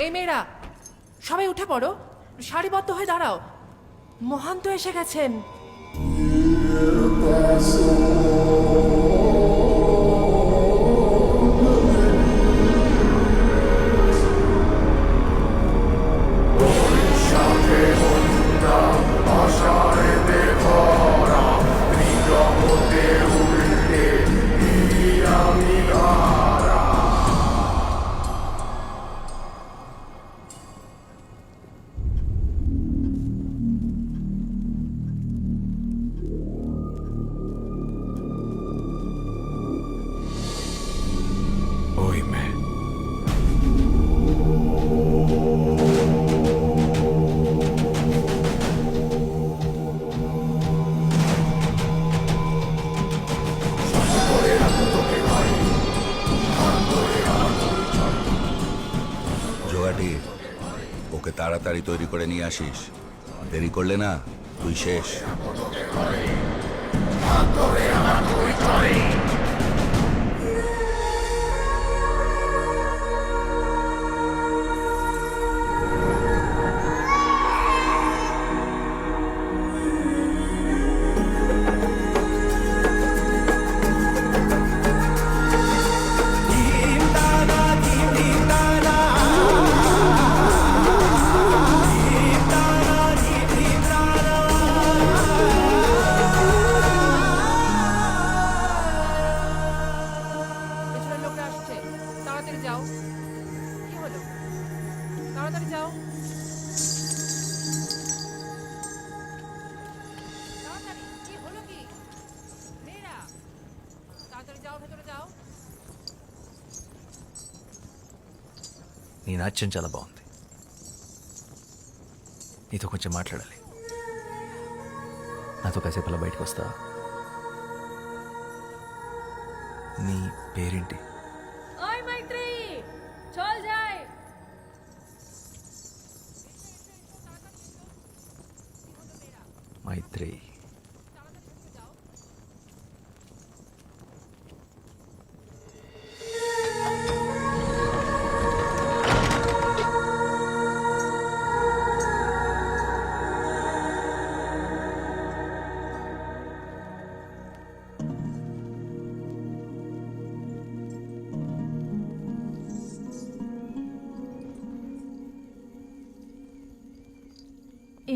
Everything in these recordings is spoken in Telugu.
এই মেয়েরা সবাই উঠে পড়ো, সারিবদ্ধ হয়ে দাঁড়াও, মহান্ত এসে গেছেন। ওকে তাড়াতাড়ি তৈরি করে নিয়ে আসিস, দেরি করলে না তুই শেষ। నీ నాట్యం చాలా బాగుంది, నీతో కొంచెం మాట్లాడాలి. నాతో కాసేపు అలా బయటకు వస్తా? నీ పేరేంటి? మైత్రి.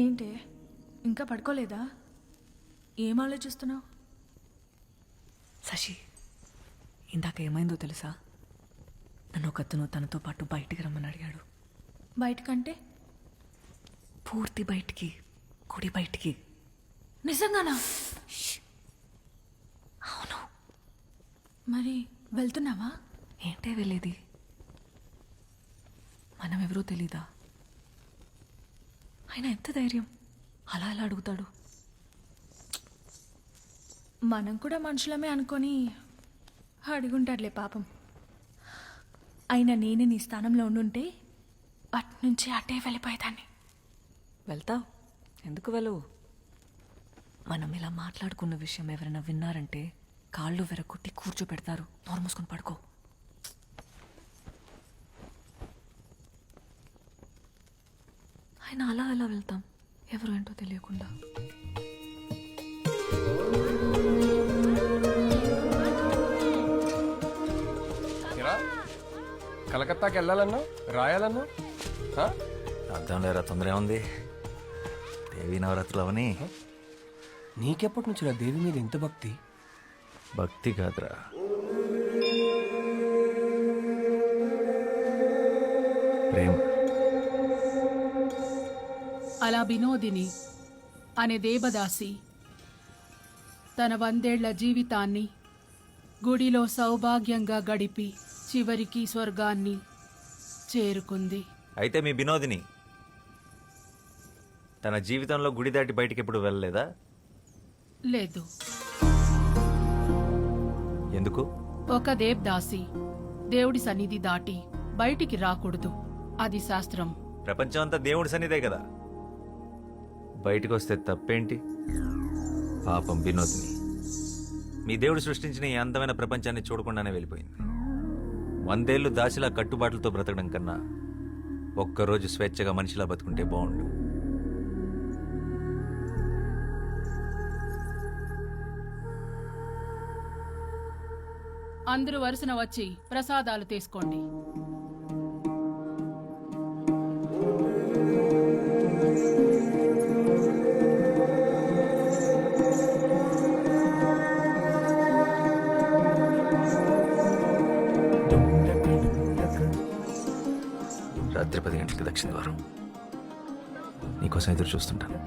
ఏంటే ఇంకా పడుకోలేదా? ఏం ఆలోచిస్తున్నావు? శశి, ఇందాక ఏమైందో తెలుసా? నన్ను ఒకతను తనతో పాటు బయటికి రమ్మని అడిగాడు. బయటకంటే? పూర్తి బయటికి, గుడి బయటికి. నిజంగానా? అవును. మరి వెళ్తున్నావా? ఏంటే వెళ్ళేది? మనం ఎవరో తెలీదా? ఆయన ఎంత ధైర్యం అలా ఎలా అడుగుతాడు? మనం కూడా మనుషులమే అనుకొని అడుగుంటాడులే పాపం. అయినా నేనే నీ స్థానంలో ఉండుంటే అట్నుంచి అటే వెళ్ళిపోయేదాన్ని. వెళ్తావు? ఎందుకు వెళ్ళవు? మనం ఇలా మాట్లాడుకున్న విషయం ఎవరైనా విన్నారంటే కాళ్ళు వెరగొట్టి కూర్చోపెడతారు. నోరు మూసుకొని పడుకో. ఆయన అలా ఎలా వెళ్తాం ఎవరు ఏంటో తెలియకుండా? కలకత్తాకి వెళ్ళాలన్నా రాయాలన్నా అర్థం లేరా, తొందర ఉంది. దేవీ నవరాత్రులు అవని. నీకెప్పటి నుంచి రా దేవి మీద ఎంత భక్తి? భక్తి కాదురా, ప్రేమ. అలా వినోదిని అనే దేవదాసి తన 100 ఏళ్ల జీవితాన్ని గుడిలో సౌభాగ్యంగా గడిపి చివరికి స్వర్గాన్ని చేరుకుంది. అయితే మీ వినోదిని తన జీవితంలో గుడి దాటి బయటికి ఎప్పుడు వెళ్ళలేదా? లేదు. ఎందుకు? ఒక దేవదాసి దేవుడి సన్నిధి దాటి బయటికి రాకూడదు, అది శాస్త్రం. ప్రపంచం అంతా దేవుడి సన్నిధే కదా, బయటకు వస్తే తప్పేంటి? పాపం వినోదిని మీ దేవుడు సృష్టించిన ఈ అందమైన ప్రపంచాన్ని చూడకుండానే వెళ్ళిపోయింది. 100 ఏళ్ళు దాచిలా కట్టుబాట్లతో బ్రతకడం కన్నా ఒక్కరోజు స్వేచ్ఛగా మనిషిలా బతుకుంటే బాగుండు. అందరూ వరుసన వచ్చి ప్రసాదాలు తీసుకోండి. రాత్రి 10 గంటలకి దక్షిణ ద్వారం. నీకోసం ఎదురు చూస్తుంటాను.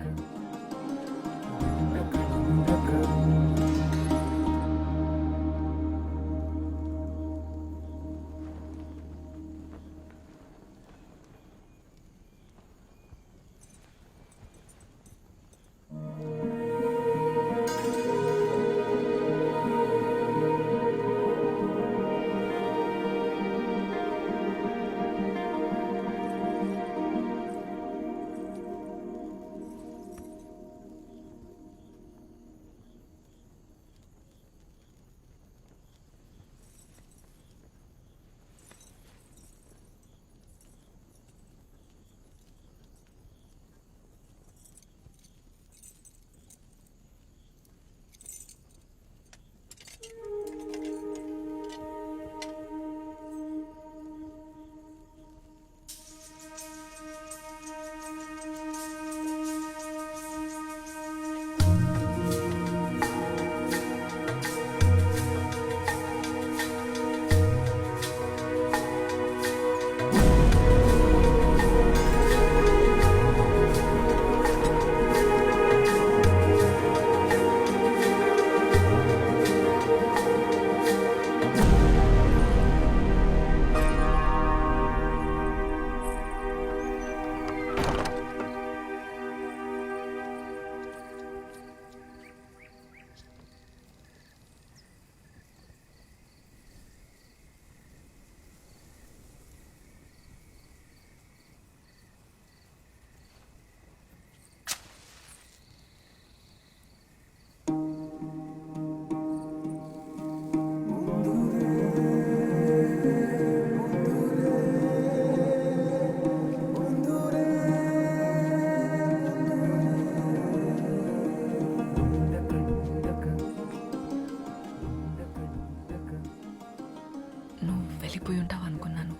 నువ్వు వెళ్ళిపోయి ఉంటావు అనుకున్నాను.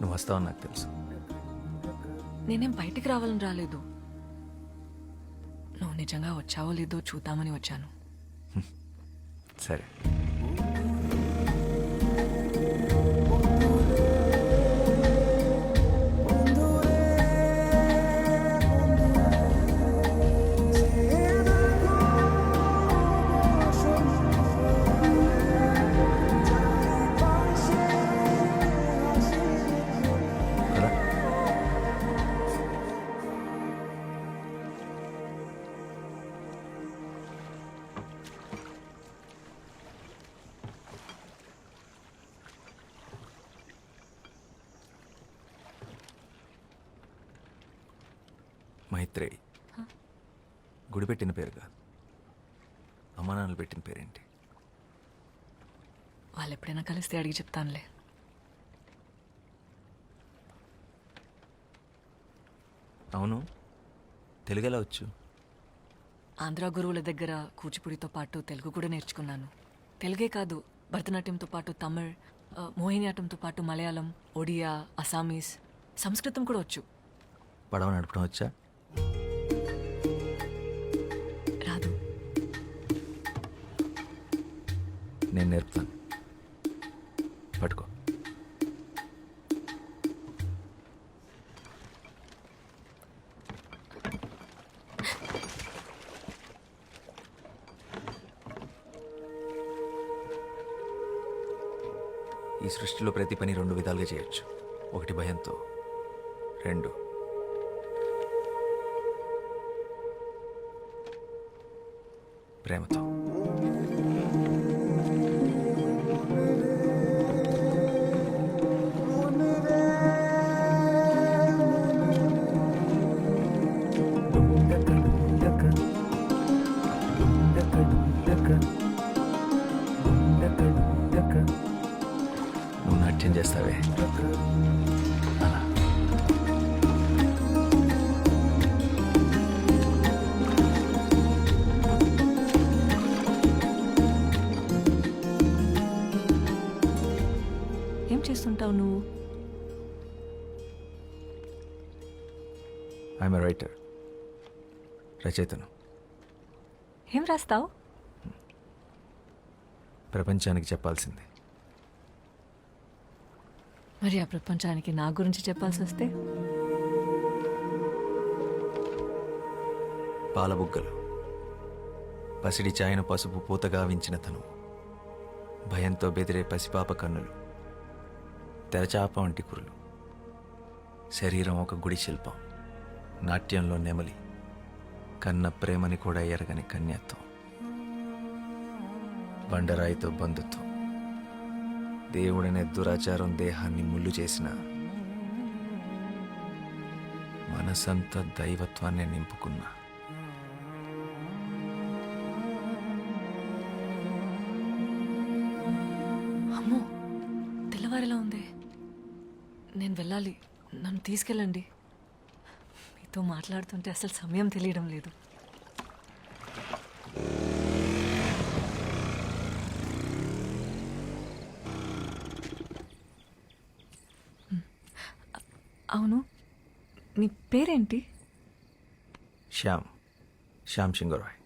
నువ్వు వస్తావని నాకు తెలుసు. నేనేం బయటికి రావాలని రాలేదు. నువ్వు నిజంగా వచ్చావో లేదో చూద్దామని వచ్చాను. సరే. కదా? మైత్రేయి గుడి పెట్టిన పేరు కాదు, అమ్మా నాన్నలు పెట్టిన పేరేంటి? వాళ్ళు ఎప్పుడైనా కలిస్తే అడిగి చెప్తానులే. అవును, తెలుగు ఎలా వచ్చు? ఆంధ్ర గురువుల దగ్గర కూచిపూడితో పాటు తెలుగు కూడా నేర్చుకున్నాను. తెలుగే కాదు, భరతనాట్యంతో పాటు తమిళ్, మోహినియాటంతో పాటు మలయాళం, ఒడియా, అసామీస్, సంస్కృతం కూడా వచ్చు. పడవ నడపడం వచ్చా? రాదు. నేను నేర్పుతాను. పట్టుకో. ఈ సృష్టిలో ప్రతి పని 2 విధాలుగా చేయొచ్చు. 1 భయంతో, 2 ప్రేమతో. నువ్వు నాట్యం చేస్తావే అలా. చేస్తుంటావు నువ్వు? ఐఎమ్ రైటర్, రచయితను. ఏం రాస్తావు? ప్రపంచానికి చెప్పాల్సింది. మరి ఆ ప్రపంచానికి నా గురించి చెప్పాల్సి వస్తే? పాలబుగ్గలు, పసిడి చాయన పసుపు పూతగా వించిన తను, భయంతో బెదిరే పసిపాప కన్నులు, తెరచాప వంటి కురులు, శరీరం ఒక గుడి శిల్పం, నాట్యంలో నెమలి, కన్న ప్రేమని కూడా ఎరగని కన్యత్వం, బండరాయితో బంధుత్వం, దేవుడనే దురాచారం దేహాన్ని ముళ్ళు చేసిన మనసంతా దైవత్వాన్ని నింపుకున్న అమ్మో, తెల్లవారేలా ఉంది. నేను వెళ్ళాలి, నన్ను తీసుకెళ్ళండి. మీతో మాట్లాడుతుంటే అసలు సమయం తెలియడం లేదు. అవును, నీ పేరేంటి? శ్యామ్ సింగరాయ్.